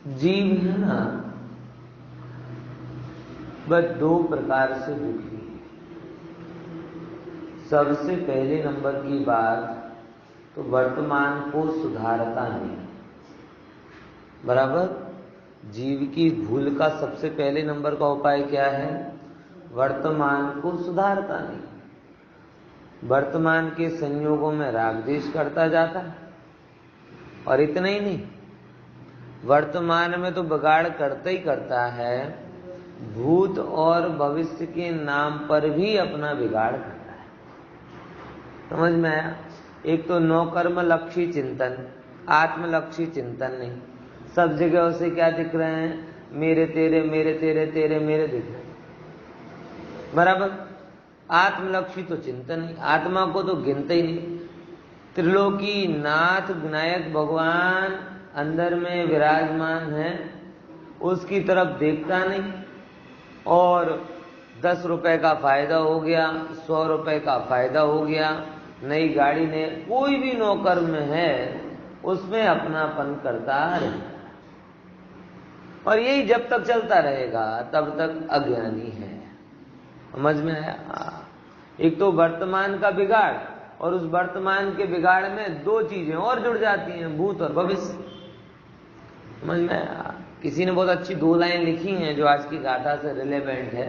जीव है ना, बस दो प्रकार से दुखी है। सबसे पहले नंबर की बात तो वर्तमान को सुधारता नहीं। बराबर। जीव की भूल का सबसे पहले नंबर का उपाय क्या है? वर्तमान को सुधारता नहीं, वर्तमान के संयोगों में राग द्वेष करता जाता है। और इतना ही नहीं, वर्तमान में तो बिगाड़ करता ही करता है, भूत और भविष्य के नाम पर भी अपना बिगाड़ करता है। समझ में आया? एक तो नौकर्म लक्ष्य चिंतन, आत्मलक्ष्य चिंतन नहीं। सब जगह उसे क्या दिख रहे हैं? मेरे तेरे, मेरे तेरे, तेरे मेरे दिख रहे हैं। बराबर। आत्मलक्ष्य तो चिंतन नहीं, आत्मा को तो गिनते ही नहीं। त्रिलोकी नाथ विनायक भगवान अंदर में विराजमान है, उसकी तरफ देखता नहीं। और 10 रुपए का फायदा हो गया, 100 रुपए का फायदा हो गया, नई गाड़ी ने, कोई भी नौकर में है उसमें अपनापन करता रहेगा। और यही जब तक चलता रहेगा तब तक अज्ञानी है। समझ में आया? एक तो वर्तमान का बिगाड़, और उस वर्तमान के बिगाड़ में दो चीजें और जुड़ जाती हैं, भूत और भविष्य। समझ में आया? किसी ने बहुत अच्छी 2 लाइन लिखी हैं जो आज की गाथा से रिलेवेंट है।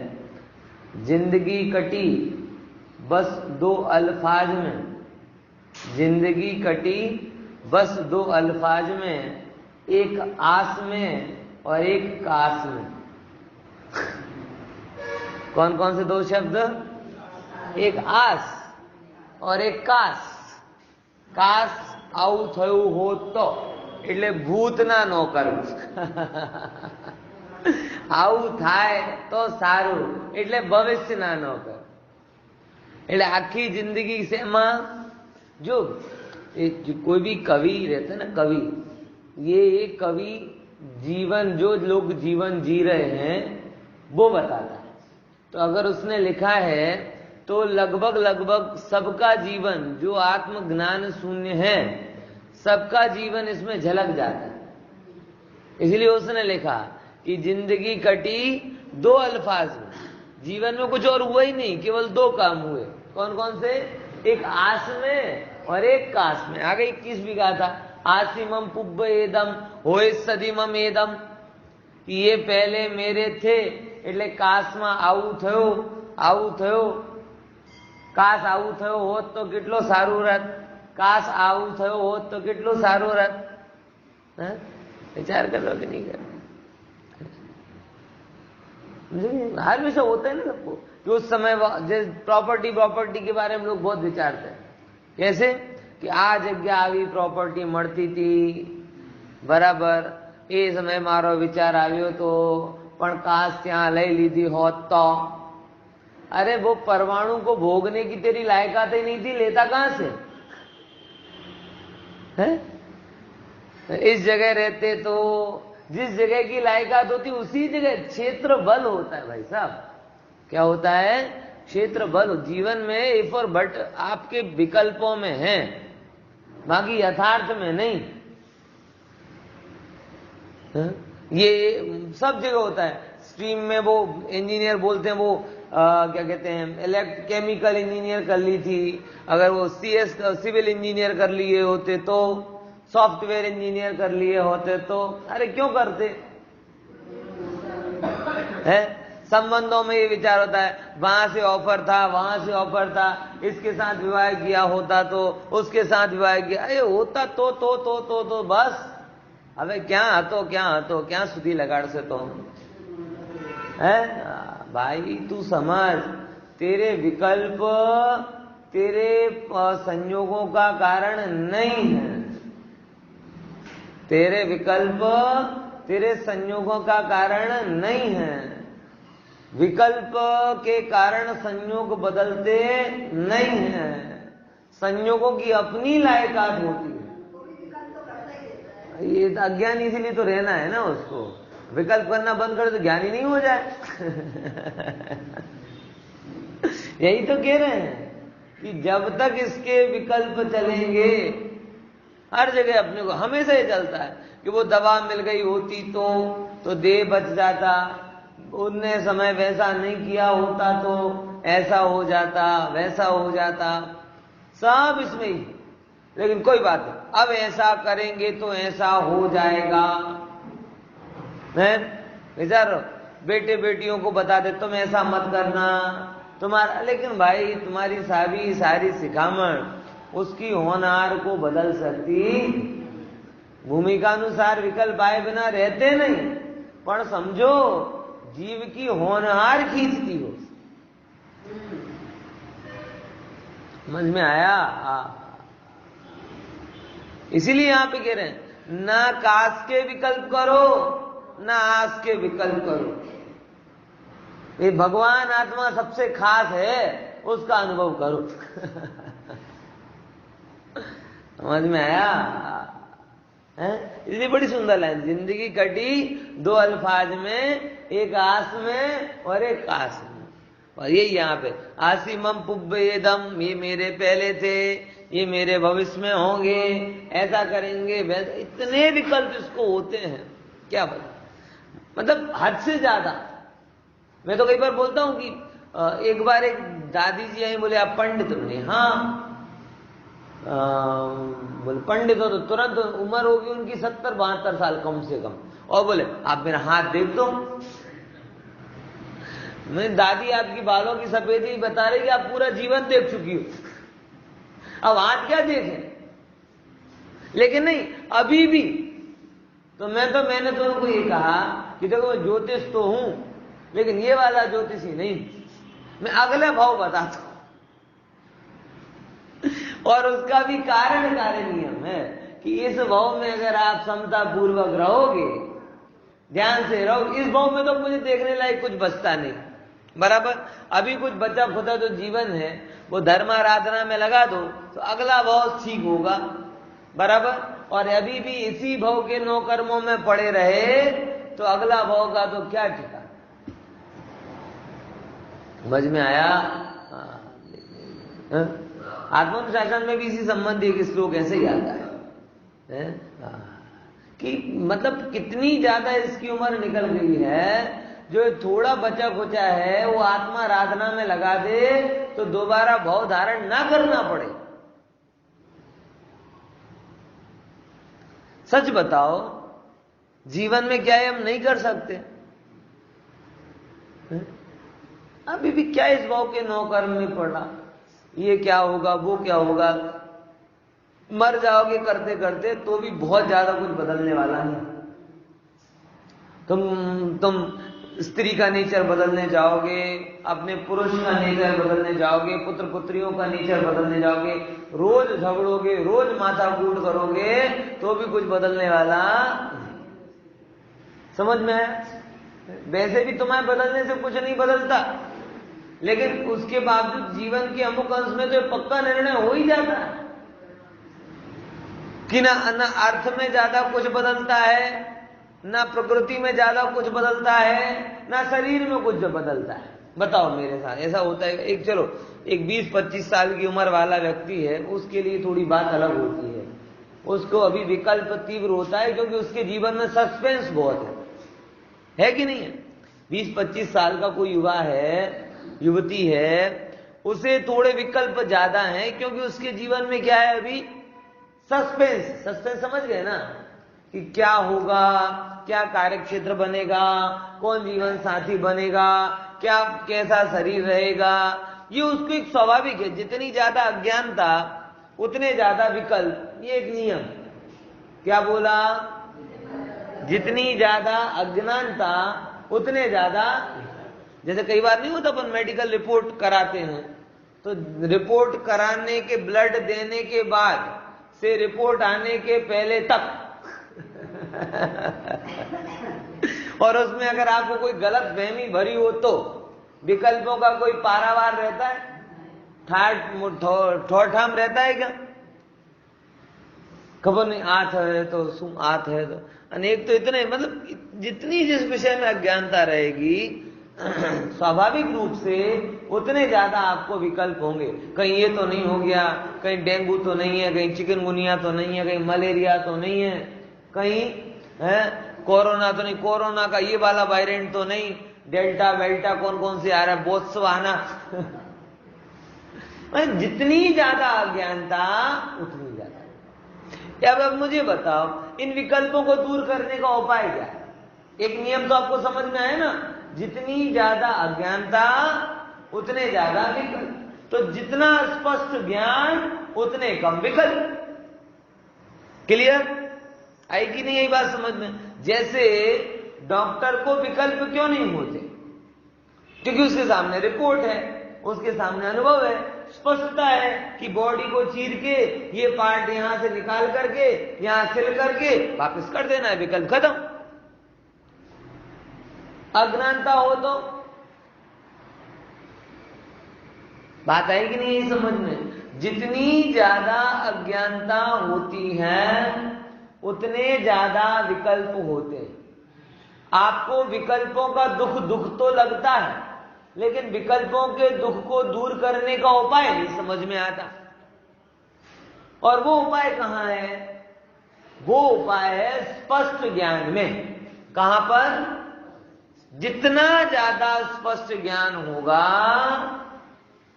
जिंदगी कटी बस 2 अल्फाज में, जिंदगी कटी बस 2 अल्फाज में, एक आस में और एक कास में। कौन कौन से 2 शब्द? एक आस और एक कास। कास आવું થયું હોત તો, એટલે ભૂતના નો કરવું. આવું થાય તો સારું, એટલે ભવિષ્યના નો કર. એટલે આખી जिंदगी से માં जो कोई भी कवि रहते ना, कवि, ये कवि जीवन, जो लोग जीवन जी रहे हैं वो बताता है। तो अगर उसने लिखा है तो लगभग सबका जीवन जो आत्मज्ञान शून्य है, सबका जीवन इसमें झलक जाता है। इसलिए उसने लिखा कि जिंदगी कटी 2 अल्फाज में। जीवन में कुछ और हुआ ही नहीं, केवल 2 काम हुए। कौन कौन से? एक आस में और एक कास में। आगे 21 भी कहा था, आसिमम पुब्ब एदम होए सदीमम एदम। ये पहले मेरे थे, એટલે કાસમાં આવું થયો. કાસ આવું થયો હોત તો કેટલો સારું રત, કાસ આવું થયો હોત તો કેટલો સારો રત. विचार कर लो कि नहीं कर? हर विषय होता है ना सबको, कि उस समय प्रॉपर्टी के बारे में लोग बहुत विचारते हैं। कैसे कि आ जगह આવી प्रॉपर्टी મળતી थी, बराबर, એ समय मारो विचार આવ્યો तो, પણ काश ત્યાં લઈ લીધી હોત तो। अरे वो परमाणु को भोगने की तेरी लायकात ही नहीं थी, लेता कहां से है? इस जगह रहते तो जिस जगह की लायकात होती उसी जगह क्षेत्र बल होता है भाई साहब। क्या होता है? क्षेत्र बल। जीवन में इफ और बट आपके विकल्पों में है, बाकी यथार्थ में नहीं। ये सब जगह होता है। स्ट्रीम में वो इंजीनियर बोलते हैं, वो क्या कहते हैं, केमिकल इंजीनियर कर ली थी, अगर वो सिविल इंजीनियर कर लिए होते तो, सॉफ्टवेयर इंजीनियर कर लिए होते तो, अरे क्यों करते हैं? संबंधों में ये विचार होता है, वहां से ऑफर था, वहां से ऑफर था, इसके साथ विवाह किया होता तो, उसके साथ विवाह किया, अरे होता तो बस। હવે ક્યાં હતો ક્યાં સુધી લગાડશે તો है भाई? तू समझ, तेरे विकल्प तेरे संयोगों का कारण नहीं है। तेरे विकल्प तेरे संयोगों का कारण नहीं है। विकल्प के कारण संयोग बदलते नहीं है। संयोगों की अपनी लायकात होती है। ये अज्ञानी इसीलिए तो रहना है ना उसको। विकल्प करना बंद कर तो ज्ञानी नहीं हो जाए। यही तो कह रहे हैं कि जब तक इसके विकल्प चलेंगे हर जगह अपने को हमेशा ये चलता है कि वो दवा मिल गई होती तो देह बच जाता, उनने समय वैसा नहीं किया होता तो ऐसा हो जाता, वैसा हो जाता, सब इसमें ही। लेकिन कोई बात नहीं, अब ऐसा करेंगे तो ऐसा हो जाएगा। विचारो, बेटे बेटियों को बता दे तुम ऐसा मत करना तुम्हारा, लेकिन भाई तुम्हारी सारी सिखामण उसकी होनहार को बदल सकती, भूमिकानुसार विकल्प आए बिना रहते नहीं, पर समझो जीव की होनहार खींचती हो। समझ में आया? इसीलिए यहां पे कह रहे हैं ना काश के विकल्प करो ना आस के विकल्प करो। ये भगवान आत्मा सबसे खास है, उसका अनुभव करो। समझ में आया? इसलिए बड़ी सुंदर लाइन, जिंदगी कटी दो अल्फाज में, एक आस में और एक काश में। और ये यहाँ पे आसिमम पुब्बेदम, ये मेरे पहले थे, ये मेरे भविष्य में होंगे, ऐसा करेंगे वैसा, इतने विकल्प इसको होते हैं क्या बता, मतलब हद से ज्यादा। मैं तो कई बार बोलता हूं कि एक बार एक दादी जी आई, बोले आप पंडित बने? हाँ। बोले पंडित हो? तो तुरंत उम्र होगी उनकी 70-72 साल कम से कम, और बोले आप मेरा हाथ देख दो। मैं, दादी आपकी बालों की सफेदी बता रही कि आप पूरा जीवन देख चुकी हो, अब हाथ क्या देखें? लेकिन नहीं, अभी भी तो मैंने तो उनको ये कहा कि देखो मैं ज्योतिष तो हूं, लेकिन ये वाला ज्योतिषी नहीं, मैं अगले भाव बताता हूं। और उसका भी कारण नियम है कि इस भाव में अगर आप समता पूर्वक रहोगे, ध्यान से रहो, इस भाव में तो मुझे देखने लायक कुछ बचता नहीं, बराबर। अभी कुछ बचा खुदा जो जीवन है वो धर्माराधना में लगा दो तो अगला भाव ठीक होगा, बराबर। और अभी भी इसी भाव के 9 कर्मों में पड़े रहे तो अगला भाव का तो क्या ठिकाना। समझ में आया? आत्मानुशासन में भी इसी संबंधी एक श्लोक ऐसे ही आता है कि मतलब कितनी ज्यादा इसकी उम्र निकल गई है, जो थोड़ा बचा खुचा है वो आत्मा आराधना में लगा दे तो दोबारा भाव धारण ना करना पड़े। सच बताओ, जीवन में क्या है हम नहीं कर सकते? अभी भी क्या इस भाव के 9 कर्म में पड़ा, ये क्या होगा वो क्या होगा, मर जाओगे करते करते तो भी बहुत ज्यादा कुछ बदलने वाला नहीं। तुम स्त्री का नेचर बदलने जाओगे, अपने पुरुष का नेचर बदलने जाओगे, पुत्र पुत्रियों का नेचर बदलने जाओगे, रोज झगड़ोगे, रोज माथाकूट करोगे तो भी कुछ बदलने वाला। समझ में है? वैसे भी तुम्हारे बदलने से कुछ नहीं बदलता, लेकिन उसके बावजूद जीवन के अमुक अंश में तो पक्का निर्णय हो ही जाता है कि ना अर्थ में ज्यादा कुछ बदलता है, ना प्रकृति में ज्यादा कुछ बदलता है, ना शरीर में कुछ बदलता है। बताओ मेरे साथ ऐसा होता है? एक 20-25 साल की उम्र वाला व्यक्ति है, उसके लिए थोड़ी बात अलग होती है, उसको अभी विकल्प तीव्र होता है क्योंकि उसके जीवन में सस्पेंस बहुत है कि नहीं है? 20-25 साल का कोई युवा है, युवती है, उसे थोड़े विकल्प ज्यादा हैं क्योंकि उसके जीवन में क्या है अभी? सस्पेंस समझ गए ना, कि क्या होगा, क्या कार्यक्षेत्र बनेगा, कौन जीवन साथी बनेगा, क्या कैसा शरीर रहेगा, ये उसको एक स्वाभाविक है। जितनी ज्यादा अज्ञानता उतने ज्यादा विकल्प, ये एक नियम। क्या बोला? जितनी ज्यादा अज्ञानता उतने ज्यादा, जैसे कई बार नहीं होता अपन मेडिकल रिपोर्ट कराते हैं तो रिपोर्ट कराने के, ब्लड देने के बाद से रिपोर्ट आने के पहले तक और उसमें अगर आपको कोई गलत फहमी भरी हो तो विकल्पों का कोई पारावार रहता है? ठोठाम रहता है क्या? खबर नहीं, आठ है तो सुम आठ है तो अनेक, तो इतने मतलब जितनी जिस विषय में अज्ञानता रहेगी स्वाभाविक रूप से उतने ज्यादा आपको विकल्प होंगे। कहीं ये तो नहीं हो गया, कहीं डेंगू तो नहीं है, कहीं चिकनगुनिया तो नहीं है, कहीं मलेरिया तो नहीं है, कहीं है कोरोना तो नहीं, कोरोना का ये वाला वायरेंट तो नहीं, डेल्टा वेल्टा कौन कौन से आ रहा है, बोत्सवाना। जितनी ज्यादा अज्ञानता उतनी ज्यादा। अब मुझे बताओ, इन विकल्पों को दूर करने का उपाय क्या है? एक नियम तो आपको समझ में आया ना, जितनी ज्यादा अज्ञानता उतने ज्यादा विकल्प। तो जितना स्पष्ट ज्ञान उतने कम विकल्प। क्लियर? आई कि नहीं यही बात समझ में? जैसे डॉक्टर को विकल्प क्यों नहीं होते? क्योंकि उसके सामने रिपोर्ट है, उसके सामने अनुभव है, स्पष्टता है कि बॉडी को चीर के ये पार्ट यहां से निकाल करके यहां सिल करके वापस कर देना है, विकल्प खत्म। अज्ञानता हो तो बात आई कि नहीं समझ में? जितनी ज्यादा अज्ञानता होती है उतने ज्यादा विकल्प होते हैं। आपको विकल्पों का दुख तो लगता है, लेकिन विकल्पों के दुख को दूर करने का उपाय नहीं समझ में आता। और वो उपाय कहां है? वो उपाय है स्पष्ट ज्ञान में। कहां पर? जितना ज्यादा स्पष्ट ज्ञान होगा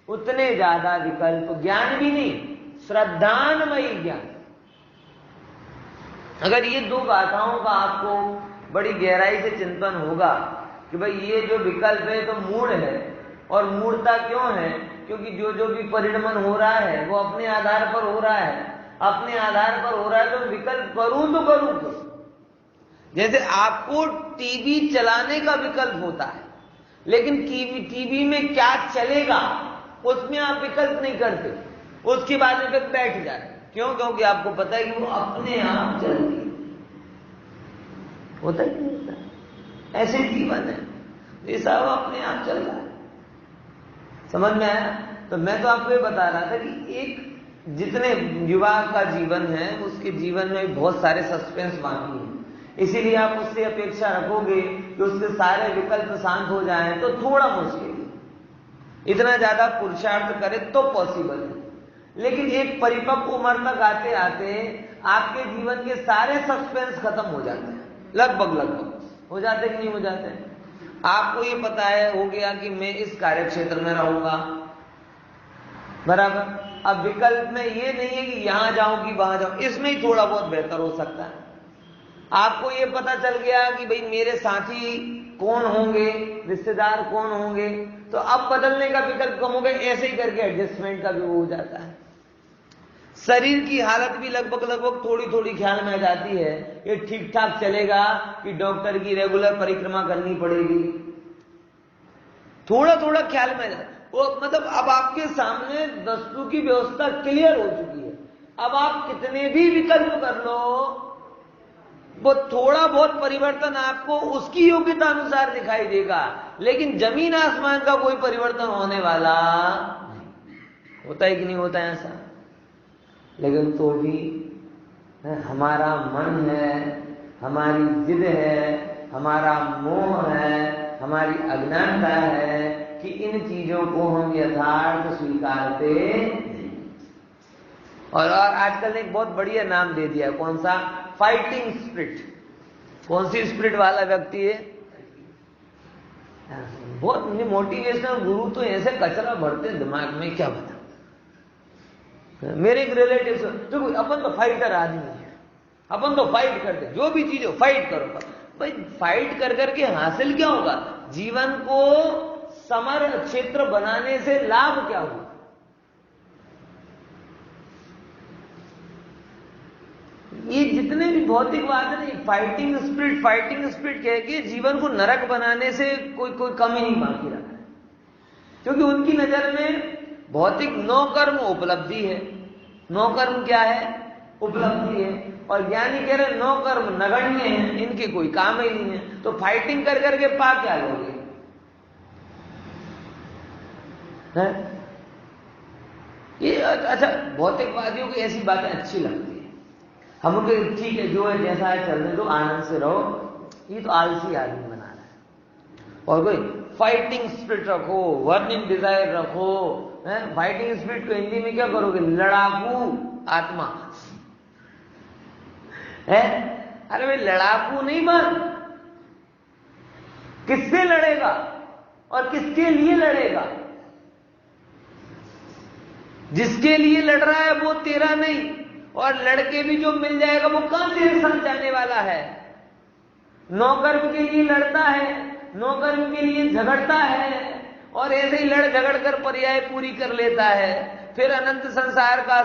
उतने ज्यादा विकल्प। ज्ञान भी नहीं, श्रद्धानमयी ज्ञान। अगर ये दो गाथाओं का आपको बड़ी गहराई से चिंतन होगा कि भाई ये जो विकल्प है तो मूढ़ है, और मूढ़ता क्यों है? क्योंकि जो जो भी परिणमन हो रहा है वो अपने आधार पर हो रहा है, अपने आधार पर हो रहा है, तो विकल्प करूं तो करूं तो। जैसे आपको टीवी चलाने का विकल्प होता है, लेकिन टीवी में क्या चलेगा उसमें आप विकल्प नहीं करते, उसके बाद में फिर बैठ जाते। क्यों? क्योंकि आपको पता है कि वो अपने आप चलती है। होता ही नहीं होता, ऐसे जीवन है, ये सब अपने आप चल रहा है। समझ में आया? तो मैं तो आपको ये बता रहा था कि एक जितने युवा का जीवन है उसके जीवन में बहुत सारे सस्पेंस बाकी हैं, इसीलिए आप उससे अपेक्षा रखोगे कि उसके सारे विकल्प शांत हो जाएं तो थोड़ा मुश्किल है। इतना ज्यादा पुरुषार्थ करे तो पॉसिबल है, लेकिन एक परिपक्व उम्र तक आते आते आपके जीवन के सारे सस्पेंस खत्म हो जाते हैं, लगभग हो जाते कि नहीं हो जाते? आपको ये पता है हो गया कि मैं इस कार्य क्षेत्र में रहूंगा, बराबर। अब विकल्प में ये नहीं है कि यहां जाऊं कि वहां जाऊं, इसमें ही थोड़ा बहुत बेहतर हो सकता है। आपको ये पता चल गया कि भाई मेरे साथी कौन होंगे, रिश्तेदार कौन होंगे, तो अब बदलने का विकल्प कम हो गया, ऐसे ही करके एडजस्टमेंट का भी वो हो जाता है। शरीर की हालत भी लगभग थोड़ी थोड़ी ख्याल में आ जाती है, ये ठीक ठाक चलेगा कि डॉक्टर की रेगुलर परिक्रमा करनी पड़ेगी, थोड़ा थोड़ा ख्याल में आ जाता। वो मतलब अब आपके सामने वस्तु की व्यवस्था क्लियर हो चुकी है। अब आप कितने भी विकल्प कर लो, वो थोड़ा बहुत परिवर्तन आपको उसकी योग्यता अनुसार दिखाई देगा, लेकिन जमीन आसमान का कोई परिवर्तन होने वाला नहीं। होता है कि नहीं होता है ऐसा? लेकिन तो भी हमारा मन है, हमारी जिद है, हमारा मोह है, हमारी अज्ञानता है कि इन चीजों को हम यथार्थ स्वीकारते नहीं। और आजकल ने एक बहुत बढ़िया नाम दे दिया, कौन सा? Fighting spirit. कौन सी स्पिरिट वाला व्यक्ति है? बहुत मोटिवेशनल गुरु तो ऐसे कचरा भरते दिमाग में, क्या बता। मेरे एक रिलेटिव तो अपन तो फाइटर आदमी है, अपन तो फाइट करते, जो भी चीज हो फाइट करो। भाई फाइट कर करके हासिल क्या होगा? जीवन को समर क्षेत्र बनाने से लाभ क्या हुआ? ये जितने भी भौतिकवाद है ना, फाइटिंग स्पिरिट कह के जीवन को नरक बनाने से कोई कमी नहीं बाकी रखा है। क्योंकि उनकी नजर में भौतिक नौकर्म उपलब्धि है। नौकर्म क्या है? उपलब्धि है। और ज्ञानी कह रहे नौकर्म नगण्य है, इनके कोई काम ही नहीं है। तो फाइटिंग कर करके पा क्या लोगे? ये अच्छा, भौतिकवादियों की ऐसी बातें अच्छी लगती है। हम ठीक है, जो है जैसा है चलने दो, आनंद से रहो। ये तो आलसी आदमी बना रहा है। और कोई फाइटिंग स्पिरिट रखो, वर्निंग डिजायर रखो। फाइटिंग स्पिरिट को हिंदी में क्या करोगे? लड़ाकू आत्मा है। अरे भाई लड़ाकू नहीं बन, किससे लड़ेगा और किसके लिए लड़ेगा? जिसके लिए लड़ रहा है वो तेरा नहीं, और लड़के भी जो मिल जाएगा वो कहां तेरे साथ जाने वाला है। नौकर्म के लिए लड़ता है, नौकर्म के लिए झगड़ता है, और ऐसे ही लड़ झगड़ कर पर्याय पूरी कर लेता है, फिर अनंत संसार का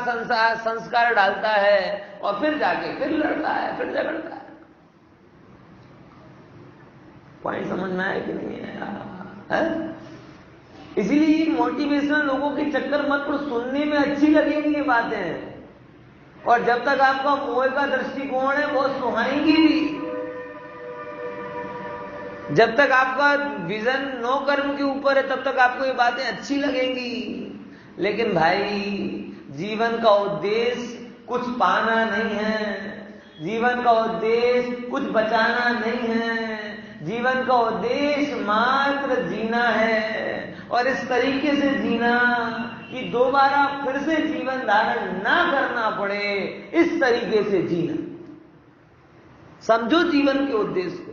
संस्कार डालता है, और फिर जाके फिर लड़ता है, फिर झगड़ता है। पॉइंट समझ में आया कि नहीं आया? इसीलिए ये मोटिवेशनल लोगों के चक्कर मत पड़ो, सुनने में अच्छी लगेंगी ये बातें, और जब तक आपका मोह का दृष्टिकोण है बहुत सुहाएंगी भी। जब तक आपका विजन नो कर्म के ऊपर है तब तक आपको ये बातें अच्छी लगेंगी। लेकिन भाई जीवन का उद्देश्य कुछ पाना नहीं है, जीवन का उद्देश्य कुछ बचाना नहीं है, जीवन का उद्देश्य मात्र जीना है, और इस तरीके से जीना कि दोबारा फिर से जीवन धारण ना करना पड़े, इस तरीके से जीना। समझो जीवन के उद्देश्य को।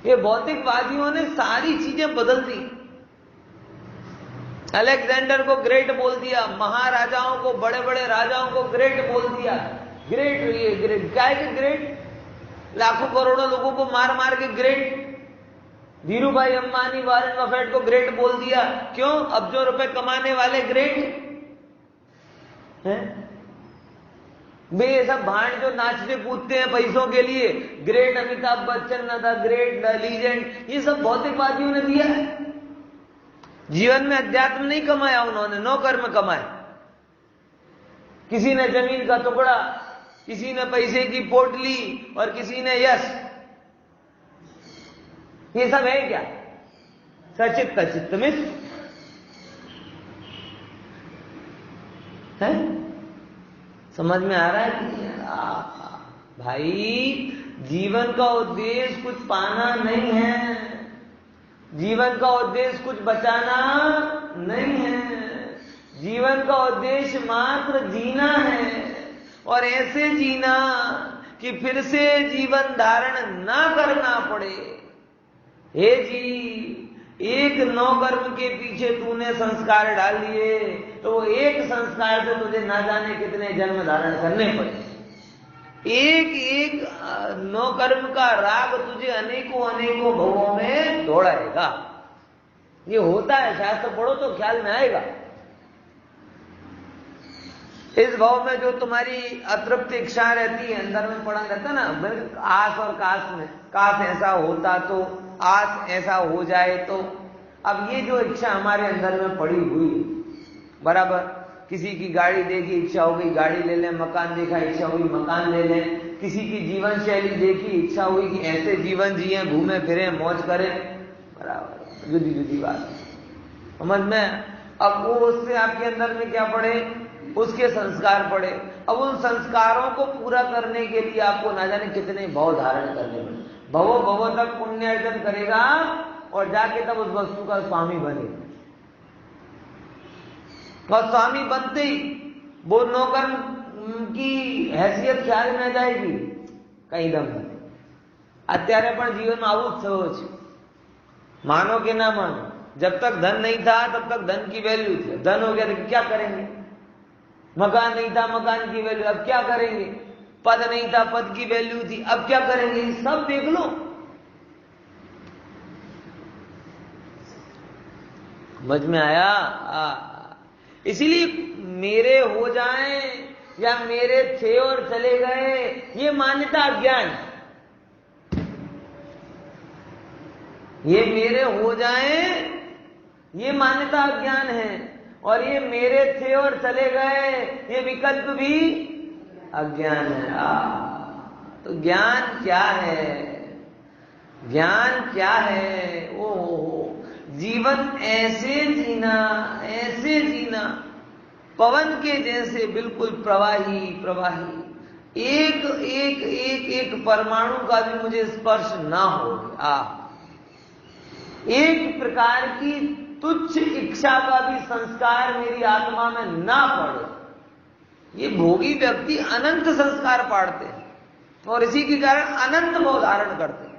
ये भौतिकवादियों ने सारी चीजें बदल दी। अलेक्जेंडर को ग्रेट बोल दिया, महाराजाओं को, बड़े बड़े राजाओं को ग्रेट बोल दिया। ग्रेट, ये ग्रेट क्या है कि ग्रेट? लाखों करोड़ों लोगों को मार मार के ग्रेट। धीरू भाई अंबानी, वॉरेन बफेट को ग्रेट बोल दिया। क्यों? अब जो रुपए कमाने वाले ग्रेट हैं। वे ये सब भांड जो नाचते कूदते हैं पैसों के लिए, ग्रेट अमिताभ बच्चन न था, ग्रेट लीजेंड, ये सब भौतिकवादियों ने दिया है। जीवन में अध्यात्म नहीं कमाया उन्होंने, नो कर्म कमाए। किसी ने जमीन का टुकड़ा, किसी ने पैसे की पोटली, और किसी ने यश। ये सब है क्या? सचित कचित मित्र है। समझ में आ रहा है कि नहीं आ रहा? भाई जीवन का उद्देश्य कुछ पाना नहीं है, जीवन का उद्देश्य कुछ बचाना नहीं है, जीवन का उद्देश्य मात्र जीना है, और ऐसे जीना कि फिर से जीवन धारण ना करना पड़े। हे जी, एक नौकर्म के पीछे तूने संस्कार डाल दिए तो वो एक संस्कार से तुझे ना जाने कितने जन्म धारण करने पड़े। एक एक नौकर्म का राग तुझे अनेकों अनेकों भवों में दौड़ाएगा। ये होता है, शास्त्र पढ़ो तो ख्याल में आएगा। इस भाव में जो तुम्हारी अतृप्त इच्छा रहती है, अंदर में पड़ा रहता ना, आस और काश में, काश ऐसा होता तो, आस ऐसा हो जाए तो। अब ये जो इच्छा हमारे अंदर में पड़ी हुई, बराबर, किसी की गाड़ी देखी इच्छा हो गई गाड़ी ले लें, मकान देखा इच्छा हुई मकान ले लें, किसी की जीवन शैली देखी इच्छा हुई कि ऐसे जीवन जिए, घूमे फिरे, मौज करें, बराबर, जुदी जुदी बात समझ में। अब वो उससे आपके अंदर में क्या पड़े? उसके संस्कार पड़े। अब उन संस्कारों को पूरा करने के लिए आपको ना जाने कितने भाव धारण करने पड़े। भवो भवो तक पुण्य अर्जन करेगा और जाके तब उस वस्तु का स्वामी बनेगा। और स्वामी बनते ही वो नौकर की हैसियत ख्याल में आ जाएगी, कहीं दम नहीं। અત્યારે પણ જીવનમાં આવું જ થયો છે, मानो कि ना मानो। जब तक धन नहीं था तब तक धन की वैल्यू थी, धन हो गया तो क्या करेंगे? मकान नहीं था, मकान की वैल्यू, अब क्या करेंगे? पद नहीं था, पद की वैल्यू थी, अब क्या करेंगे? सब देख लो। समझ में आया? इसीलिए मेरे हो जाएं या मेरे थे और चले गए, ये मान्यता अज्ञान। ये मेरे हो जाएं, ये मान्यता अज्ञान है, और ये मेरे थे और चले गए, ये विकल्प भी अज्ञान है। तो ज्ञान क्या है? ज्ञान क्या है? ओ जीवन ऐसे जीना, ऐसे जीना, पवन के जैसे बिल्कुल प्रवाही प्रवाही, एक एक एक एक परमाणु का भी मुझे स्पर्श ना हो। एक प्रकार की तुच्छ इच्छा का भी संस्कार मेरी आत्मा में ना पड़े। ये भोगी व्यक्ति अनंत संस्कार पाड़ते हैं और इसी के कारण अनंत भाव धारण करते हैं।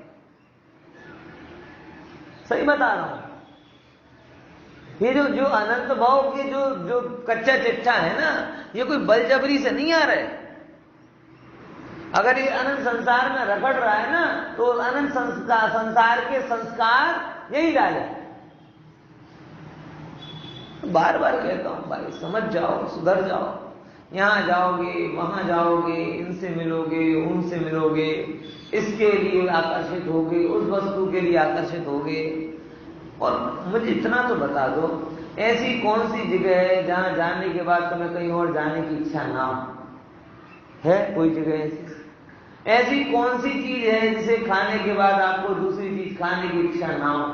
सही बता रहा हूं। ये जो अनंत भाव के जो कच्चा चिट्ठा है ना, ये कोई बलजबरी से नहीं आ रहे। अगर ये अनंत संसार में रगड़ रहा है ना, तो अनंत संसार के संस्कार यही डाले। बार बार कहता हूं भाई, समझ जाओ, सुधर जाओ। यहां जाओगे, वहां जाओगे, इनसे मिलोगे, उनसे मिलोगे, इसके लिए आकर्षित होगे, उस वस्तु के लिए आकर्षित होगे। और मुझे इतना तो बता दो, ऐसी कौन सी जगह है जहां जाने के बाद तुम्हें कहीं और जाने की इच्छा ना हो? है कोई जगह ऐसी? ऐसी कौन सी चीज है जिसे खाने के बाद आपको दूसरी चीज खाने की इच्छा ना हो?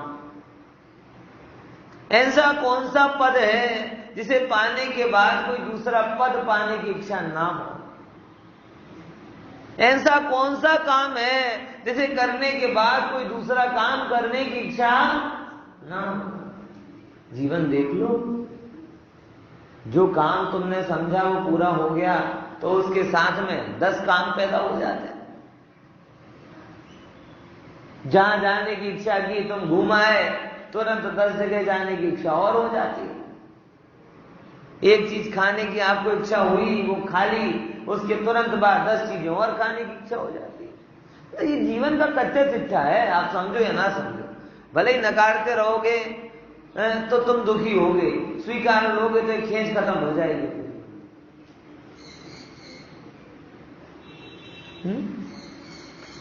ऐसा कौन सा पद है जिसे पाने के बाद कोई दूसरा पद पाने की इच्छा ना हो? ऐसा कौन सा काम है जिसे करने के बाद कोई दूसरा काम करने की इच्छा ना हो? जीवन देख लो, जो काम तुमने समझा वो पूरा हो गया तो उसके साथ में 10 काम पैदा हो जाते हैं। जहां जाने की इच्छा की तुम घुमाए, तुरंत 10 जगह जाने की इच्छा और हो जाती है। एक चीज खाने की आपको इच्छा हुई, वो खा ली, उसके तुरंत बाद 10 चीजें और खाने की इच्छा हो जाती है। तो ये जीवन का कच्चा चिट्ठा है, आप समझो या ना समझो। भले ही नकारते रहोगे तो तुम दुखी होगे, स्वीकार लोगे तो खींच खत्म हो जाएगी।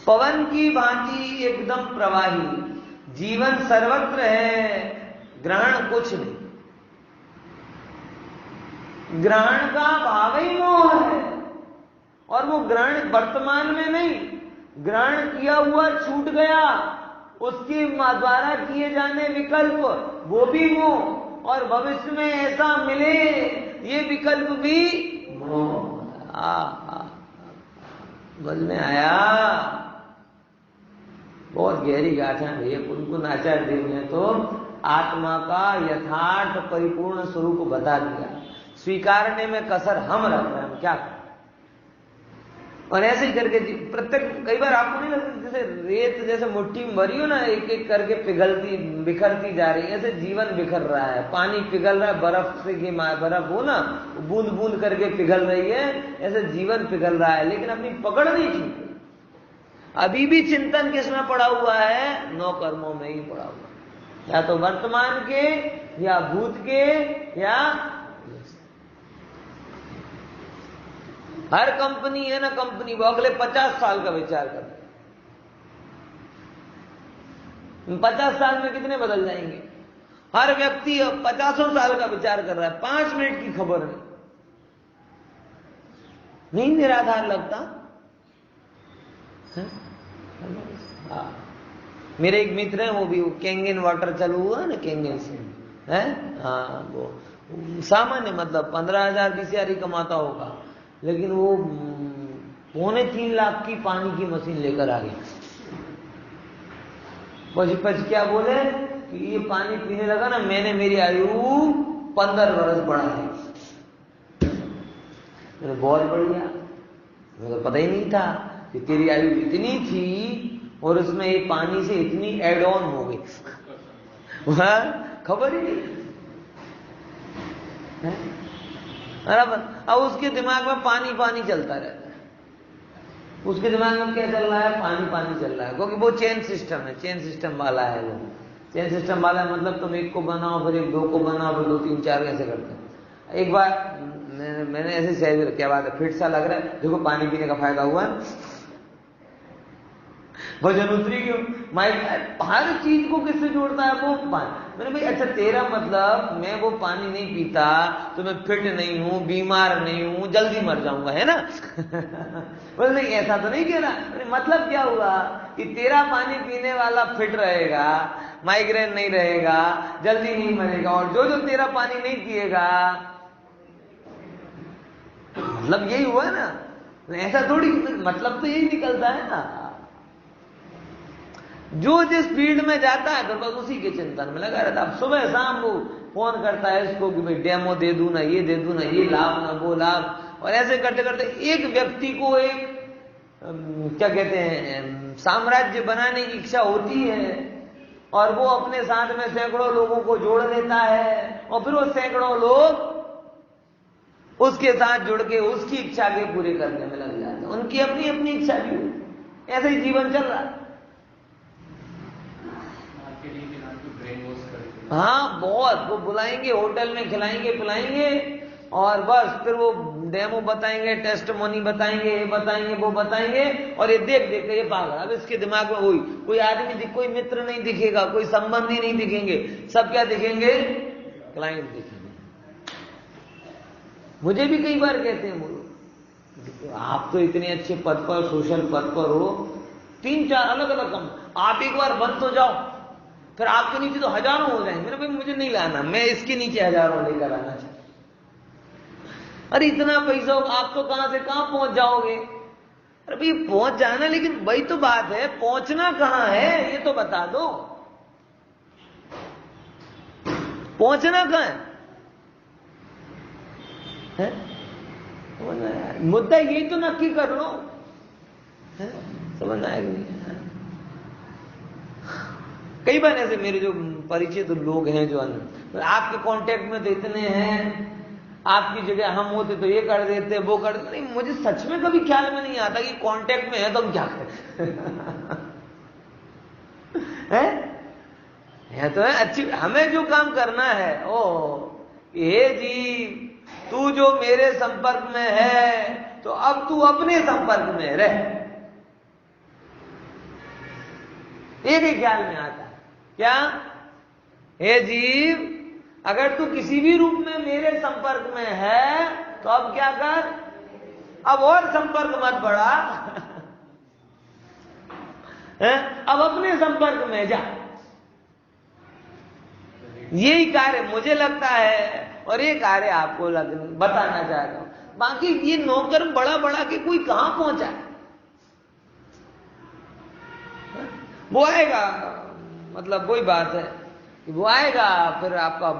पवन की भांति एकदम प्रवाही, जीवन सर्वत्र है, ग्रहण कुछ नहीं। ग्रहण का भाव ही मोह है, और वो ग्रहण वर्तमान में नहीं, ग्रहण किया हुआ छूट गया, उसके द्वारा किए जाने विकल्प वो भी मोह, और भविष्य में ऐसा मिले ये विकल्प भी मोह। समझ में आया? बहुत गहरी गाथा है भैया। कुनकुन आचार्य देव ने तो आत्मा का यथार्थ परिपूर्ण स्वरूप बता दिया। स्वीकारने में कसर हम रख रहे हैं, क्या करें? और ऐसे ही करके प्रत्येक, कई बार आपको नहीं लगता जैसे रेत जैसे मुट्ठी में भरी हो ना, एक एक करके पिघलती बिखरती जा रही है, ऐसे जीवन बिखर रहा है। पानी पिघल रहा है, बर्फ से की बर्फ हो ना, बूंद बूंद करके पिघल रही है, ऐसे जीवन पिघल रहा है, लेकिन अपनी पकड़ नहीं छूटी। अभी भी चिंतन किसमें पड़ा हुआ है? 9 कर्मों में ही पड़ा हुआ, या तो वर्तमान के, या भूत के, या हर कंपनी है ना, कंपनी वो अगले 50 साल का विचार करती है। 50 साल में कितने बदल जाएंगे? हर व्यक्ति 50 साल का विचार कर रहा है, 5 मिनट की खबर नहीं निराधार लगता है? मेरे एक मित्र हैं, वो भी कैंगन वाटर चालू हुआ ना, कैंगन से है। हाँ, वो सामान्य मतलब 15,000 20,000 ही कमाता होगा, लेकिन वो 2.25 लाख की पानी की मशीन लेकर आ गया। पच क्या बोले कि ये पानी पीने लगा ना, मैंने मेरी आयु 15 वर्ष बढ़ाई। मैंने बहुत बढ़िया, मुझे तो पता ही नहीं था कि तेरी आयु इतनी थी और उसमें ये पानी से इतनी एड ऑन हो गई, खबर ही नहीं। बराबर। अब उसके दिमाग में पानी पानी चलता रहता है। उसके दिमाग में क्या चल रहा है? पानी पानी चल रहा है, क्योंकि वो चेन सिस्टम है, चेन सिस्टम वाला है वो। चेन सिस्टम वाला है मतलब तुम एक को बनाओ, फिर एक 2 को बनाओ, फिर 2 3 4 कैसे करते हैं। एक बार मैंने ऐसे सहज, क्या बात है, फिट सा लग रहा है, देखो पानी पीने का फायदा हुआ, वजन उतरी क्यों? हर चीज को किससे जोड़ता है? वो पानी। मैंने भाई अच्छा तेरा मतलब मैं वो पानी नहीं पीता तो मैं फिट नहीं हूं, बीमार नहीं हूं, जल्दी मर जाऊंगा, है ना? बोले नहीं, ऐसा तो नहीं कह रहा। मतलब क्या हुआ कि तेरा पानी पीने वाला फिट रहेगा, माइग्रेन नहीं रहेगा, जल्दी नहीं मरेगा, और जो तेरा पानी नहीं पिएगा, मतलब यही हुआ ना। ऐसा थोड़ी, मतलब तो यही निकलता है ना। जो जिस फील्ड में जाता है फिर बस उसी के चिंतन में लगा रहता। अब सुबह शाम वो फोन करता है इसको कि भाई डेमो दे दूं ना, ये दे दूं ना, ये लाभ ना वो लाभ, और ऐसे करते करते एक व्यक्ति को एक क्या कहते हैं साम्राज्य बनाने की इच्छा होती है, और वो अपने साथ में सैकड़ों लोगों को जोड़ देता है, और फिर वो सैकड़ों लोग उसके साथ जुड़ के उसकी इच्छा के पूरे करने में लग जाते हैं। उनकी अपनी अपनी इच्छा भी होती, ऐसे ही जीवन चल रहा है। हाँ बहुत, वो बुलाएंगे होटल में, खिलाएंगे पिलाएंगे, और बस फिर वो डेमो बताएंगे, टेस्टमोनी बताएंगे, ये बताएंगे वो बताएंगे, और ये देख देख के ये पागल। अब इसके दिमाग में वही, कोई आदमी कोई मित्र नहीं दिखेगा, कोई संबंधी नहीं दिखेंगे, सब क्या दिखेंगे, क्लाइंट दिखेंगे। मुझे भी कई बार कहते हैं बोलो आप तो इतने अच्छे पद पर, सोशल पद पर हो, 3-4 अलग अलग कम, आप एक बार बंद तो जाओ, फिर आपके नीचे तो हजारों हो जाएंगे। मेरे भाई मुझे नहीं लाना, मैं इसके नीचे हजारों लेकर आना चाहिए। अरे इतना पैसा होगा, आप तो कहां से कहां पहुंच जाओगे। अरे भाई पहुंच जाना, लेकिन वही तो बात है, पहुंचना कहां है ये तो बता दो। पहुंचना कहां है? मुद्दा यही तो नक्की कर लो, समझ आएगा नहीं। कई बार ऐसे मेरे जो परिचित लोग हैं, जो आपके कांटेक्ट में तो इतने हैं, आपकी जगह हम होते तो ये कर देते वो कर देते, नहीं मुझे सच में कभी ख्याल में नहीं आता कि कांटेक्ट में है तो हम क्या करें। है तो है अच्छी, हमें जो काम करना है, ओ ये जी तू जो मेरे संपर्क में है तो अब तू अपने संपर्क में रह, एक ही ख्याल में आता है क्या, हे जीव अगर तू किसी भी रूप में मेरे संपर्क में है तो अब क्या कर, अब और संपर्क मत बढ़ा। अब अपने संपर्क में जा। यही कार्य मुझे लगता है, और ये कार्य आपको बताना चाहता हूं। बाकी ये नौकर बड़ा बड़ा के कोई कहां पहुंचा है, वो आएगा, मतलब वही बात है कि वो आएगा, फिर आपका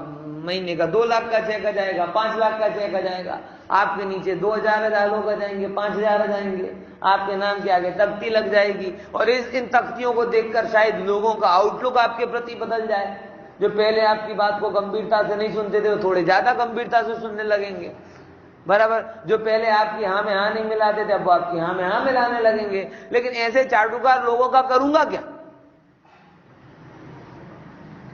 महीने का 2 लाख का चेक आ जाएगा, 5 लाख का चेक आ जाएगा, आपके नीचे 2,000 लोग आ जाएंगे, 5,000 आ जाएंगे, आपके नाम के आगे तख्ती लग जाएगी, और इन तख्तियों को देखकर शायद लोगों का आउटलुक आपके प्रति बदल जाए। जो पहले आपकी बात को गंभीरता से नहीं सुनते थे वो थोड़े ज्यादा गंभीरता से सुनने लगेंगे, बराबर। जो पहले आपकी हाँ में हाँ नहीं मिलाते थे अब वो आपकी हाँ में हाँ मिलाने लगेंगे। लेकिन ऐसे चाटुकार लोगों का करूंगा क्या?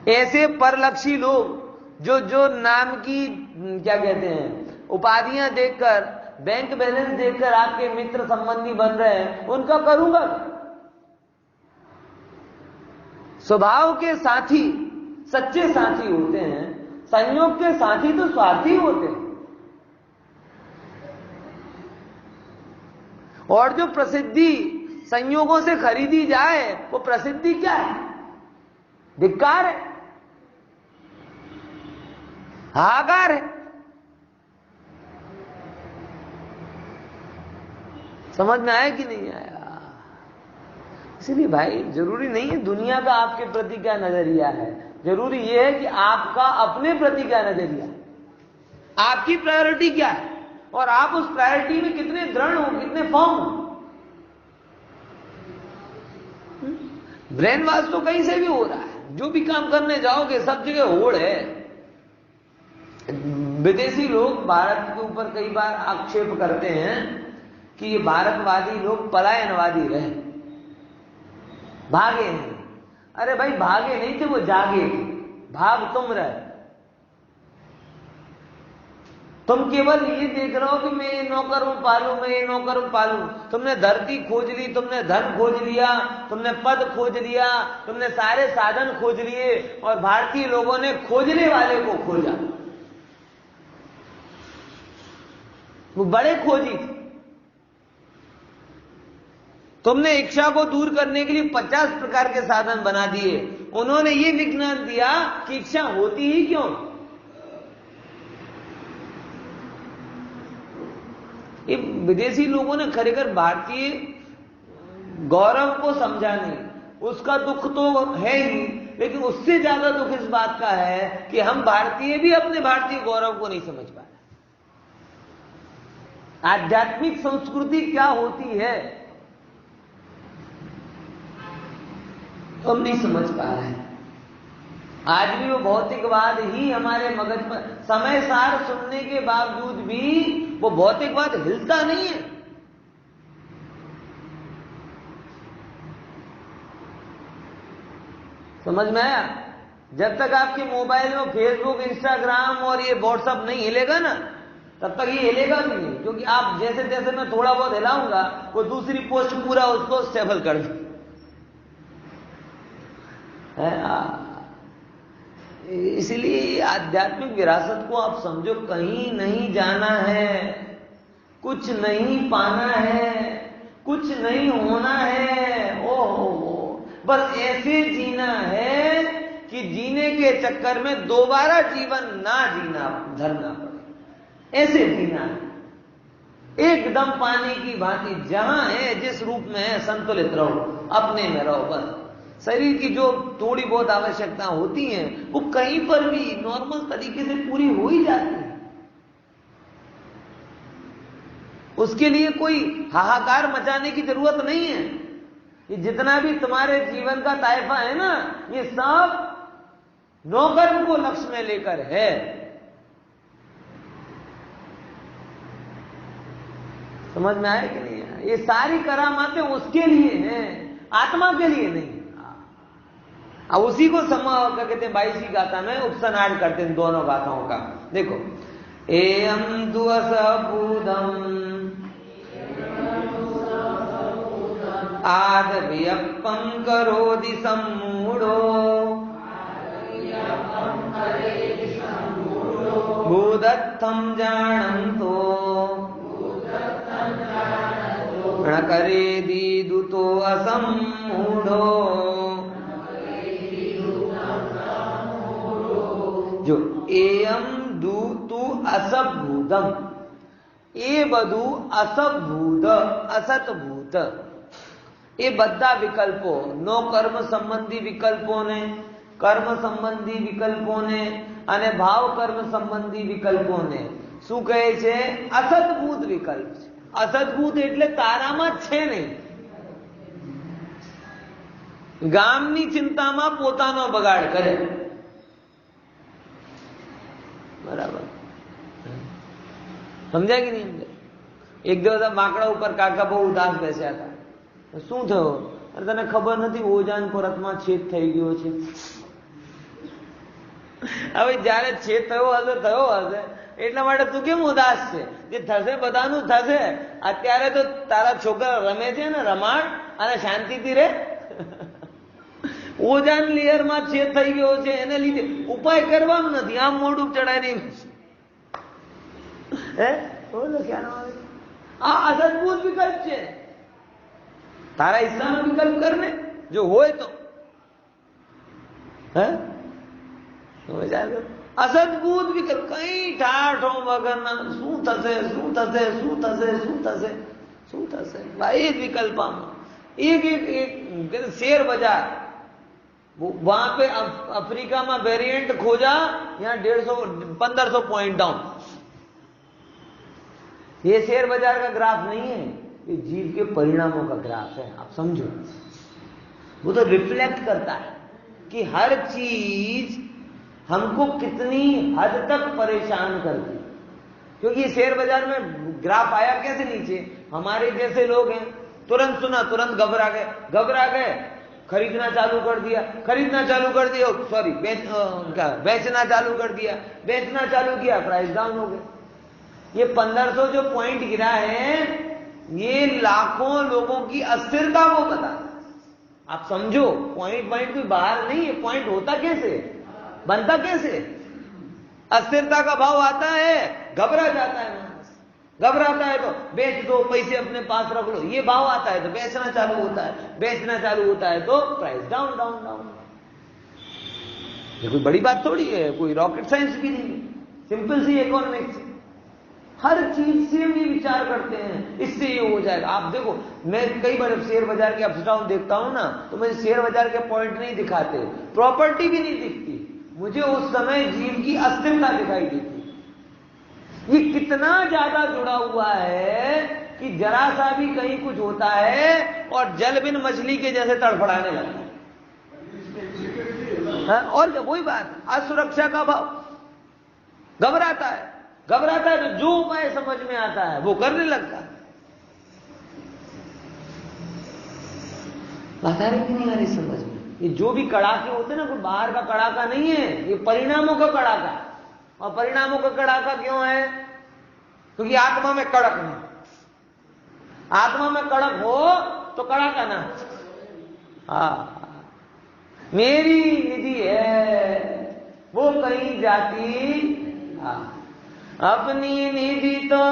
ऐसे परलक्षी लोग जो नाम की क्या कहते हैं उपाधियां देखकर, बैंक बैलेंस देखकर आपके मित्र संबंधी बन रहे हैं, उनका करूंगा। स्वभाव के साथी सच्चे साथी होते हैं, संयोग के साथी तो स्वार्थी होते हैं। और जो प्रसिद्धि संयोगों से खरीदी जाए वो प्रसिद्धि क्या है? धिक्कार है, हाहाकार है। समझ में आया कि नहीं आया? इसलिए भाई जरूरी नहीं है दुनिया का आपके प्रति क्या नजरिया है, जरूरी यह है कि आपका अपने प्रति क्या नजरिया है, आपकी प्रायोरिटी क्या है, और आप उस प्रायोरिटी में कितने दृढ़ हो, कितने फर्म हो। ब्रेन वॉश तो कहीं से भी हो रहा है, जो भी काम करने जाओगे सब जगह होड़ है। विदेशी लोग भारत के ऊपर कई बार आक्षेप करते हैं कि ये भारतवादी लोग पलायनवादी रहे, भागे हैं। अरे भाई भागे नहीं थे, वो जागे थे, भाग तुम रहे। तुम केवल ये देख रहे हो कि मैं ये नौकर हूं पालू, मैं ये नौकर हूं पालू। तुमने धरती खोज ली, तुमने धन खोज लिया, तुमने पद खोज लिया, तुमने सारे साधन खोज लिए, और भारतीय लोगों ने खोजने वाले को खोजा। वो बड़े खोजी थे। तुमने इच्छा को दूर करने के लिए 50 प्रकार के साधन बना दिए, उन्होंने ये विज्ञान दिया कि इच्छा होती ही क्यों। ये विदेशी लोगों ने खरेखर भारतीय गौरव को समझा नहीं। उसका दुख तो है ही, लेकिन उससे ज्यादा दुख इस बात का है कि हम भारतीय भी अपने भारतीय गौरव को नहीं समझ पाए। आध्यात्मिक संस्कृति क्या होती है हम नहीं समझ पा रहे हैं। आज भी वो भौतिकवाद ही हमारे मगज पर, समय सार सुनने के बावजूद भी वो भौतिकवाद हिलता नहीं है। समझ में आया? जब तक आपके मोबाइल में फेसबुक, इंस्टाग्राम और ये व्हाट्सएप नहीं हिलेगा ना, तब तक ये हिलेगा भी नहीं, क्योंकि आप जैसे जैसे मैं थोड़ा बहुत हिलाऊंगा वो दूसरी पोस्ट पूरा उसको स्टेबल कर दे। इसलिए आध्यात्मिक विरासत को आप समझो, कहीं नहीं जाना है, कुछ नहीं पाना है, कुछ नहीं होना है। ओहो, बस ऐसे जीना है कि जीने के चक्कर में दोबारा जीवन ना जीना धरना पड़े, ऐसे जीना है। एकदम पानी की भांति जहां है, जिस रूप में है, संतुलित रहो, अपने में रहो। बस शरीर की जो थोड़ी बहुत आवश्यकता होती है वो कहीं पर भी नॉर्मल तरीके से पूरी हो ही जाती है। उसके लिए कोई हाहाकार मचाने की जरूरत नहीं है। ये जितना भी तुम्हारे जीवन का ताइफा है ना, ये सब नौकर्म को लक्ष्य में लेकर है। समझ में आया कि नहीं आया? ये सारी करामातें उसके लिए हैं, आत्मा के लिए नहीं। अब उसी को क्या कहते हैं 22वीं गाथा में उपसनाद करते हैं दोनों गाथाओं का। देखो, एयं दुअसबूदम आदव्यपं करोति सम्मूढो भूदत्थं जानन्तो न करेदि दुतो असम्मूढो। जो एयम दूतु असभूतम, ए बधु असभूत असत भूत, ये બધા વિકલ્પો નો કર્મ સંબંધી વિકલ્પોને, કર્મ સંબંધી વિકલ્પોને અને ભાવ કર્મ સંબંધી વિકલ્પોને શું કહે છે? અસદભૂત વિકલ્પ છે। અસદભૂત એટલે તારામાં છે નહીં। ગામની ચિંતામાં પોતાનો બગાડ કરે। બરાબર સમજ્યા કે નહીં? એક દિવસ માકડા ઉપર કાકા બહુ ઉદાસ બેસ્યા હતા। શું થયો? અરે તને ખબર નથી, ઓજાન પરતમાં છેદ થઈ ગયો છે। હવે જયારે છેદ થયો હશે એટલા માટે તું કેમ ઉદાસ છે? જે થશે બધાનું થશે। અત્યારે તો તારા છોકરા રમે છે ને રમાડ, અને શાંતિથી રે। ઓજાન લેયરમાં છેદ થઈ ગયો છે, એને લીધે ઉપાય કરવાનું નથી, આમ મોઢું ચડાય નહીં। હે બોલો ક્યાં આવે? આ અદભુત વિકલ્પ છે। તારા હિસ્સાનો વિકલ્પ કરને જો હોય તો। હે અસદભૂત વિકલ્પ, કઈ ઠાઠો વગરના શું થશે, શું થશે, શું થશે, શું થશે, શું થશે? ભાઈ એ જ વિકલ્પમાં एक एक एक शेयर बाजार, वहां पे अफ्रीका में वेरिएंट खोजा, यहाँ 150-1500 पॉइंट डाउन। ये शेयर बाजार का ग्राफ नहीं है, ये जीव के परिणामों का ग्राफ है। आप समझो, वो तो रिफ्लेक्ट करता है कि हर चीज हमको कितनी हद तक परेशान करती है। क्योंकि ये शेयर बाजार में ग्राफ आया कैसे नीचे, हमारे जैसे लोग हैं, तुरंत सुना तुरंत घबरा गए, खरीदना चालू कर दिया, सॉरी बेचना चालू कर दिया, बेचना चालू किया, प्राइस डाउन हो गए। ये 1500 जो पॉइंट गिरा है, ये लाखों लोगों की अस्थिरता को बताता है। आप समझो, पॉइंट कोई बाहर नहीं है, पॉइंट होता कैसे, बनता कैसे? अस्थिरता का भाव आता है, घबरा जाता है, घबराता है तो बेच दो, पैसे अपने पास रख लो, ये भाव आता है तो बेचना चालू होता है, बेचना चालू होता है तो प्राइस डाउन डाउन डाउन। ये कोई बड़ी बात थोड़ी है, कोई रॉकेट साइंस भी नहीं है, सिंपल सी इकोनॉमिक्स। हर चीज से भी विचार करते हैं, इससे ये हो जाएगा। आप देखो, मैं कई बार शेयर बाजार के अप्स डाउन देखता हूं ना, तो मुझे शेयर बाजार के पॉइंट नहीं दिखाते, प्रॉपर्टी भी नहीं दिखती, मुझे उस समय जीव की अस्थिरता दिखाई देती। ये कितना ज्यादा जुड़ा हुआ है कि जरा सा भी कहीं कुछ होता है और जल बिन मछली के जैसे तड़फड़ाने लगता है। और क्या, वही बात, असुरक्षा का भाव, घबराता है तो जो उपाय समझ में आता है वो करने लगता है। बात आ रही कि नहीं आ रही समझ में? ये जो भी कड़ाके होते हैं ना, कोई बाहर का कड़ाका नहीं है, ये परिणामों का कड़ाका। और परिणामों का कड़ाका क्यों है? क्योंकि आत्मा में कड़क नहीं, आत्मा में कड़क हो तो कड़ाका ना। मेरी निधि है वो कहीं जाती, अपनी निधि तो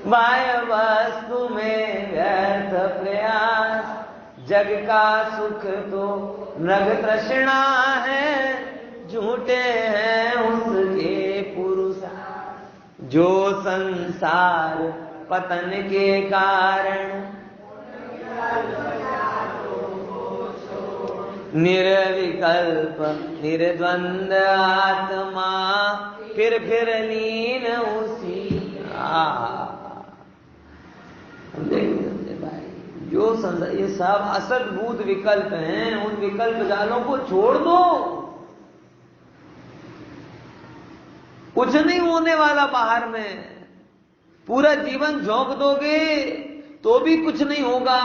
बाह्य वस्तु में व्यर्थ प्रयास, जग का सुख तो मृग तृष्णा है, झूठे हैं उसके पुरुष, जो संसार पतन के कारण, निर्विकल्प निर्द्वंद आत्मा, फिर लीन उसी। देखते भाई, जो संसार, ये सब असद्भूत विकल्प हैं, उन विकल्प जालों को छोड़ दो, कुछ नहीं होने वाला बाहर में। पूरा जीवन झोंक दोगे तो भी कुछ नहीं होगा,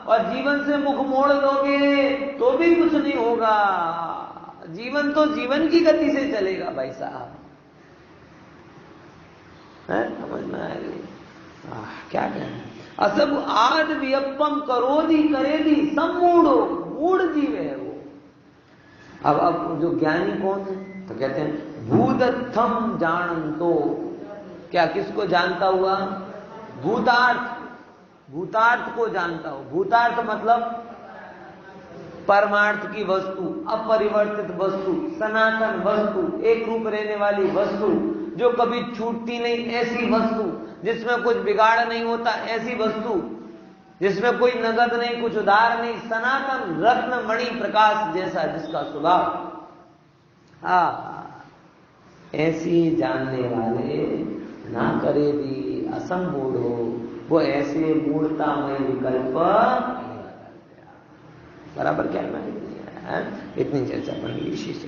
और जीवन से मुख मोड़ दोगे तो भी कुछ नहीं होगा। जीवन तो जीवन की गति से चलेगा भाई साहब, समझ में आएगी। क्या कहना, असब आद वियप्पम करोधि करेधि सम्मूढ़ो, मूढ़ जीव है वो। अब जो ज्ञानी कौन है? तो कहते हैं भूतत्थम जानन्तो, क्या किसको जानता हुआ? भूतार्थ, भूतार्थ को जानता हो। भूतार्थ मतलब परमार्थ की वस्तु, अपरिवर्तित वस्तु, सनातन वस्तु, एक रूप रहने वाली वस्तु, जो कभी छूटती नहीं, ऐसी वस्तु, जिसमें कुछ बिगाड़ नहीं होता, ऐसी वस्तु, जिसमें कोई नगद नहीं, कुछ उधार नहीं, सनातन रत्न मणि प्रकाश जैसा जिसका स्वभाव, ऐसी जानने वाले ना करे भी असंमूढ़ हो, वो ऐसे मूढ़तामय विकल्प बराबर क्या है? इतनी चर्चा बन गई विशेष।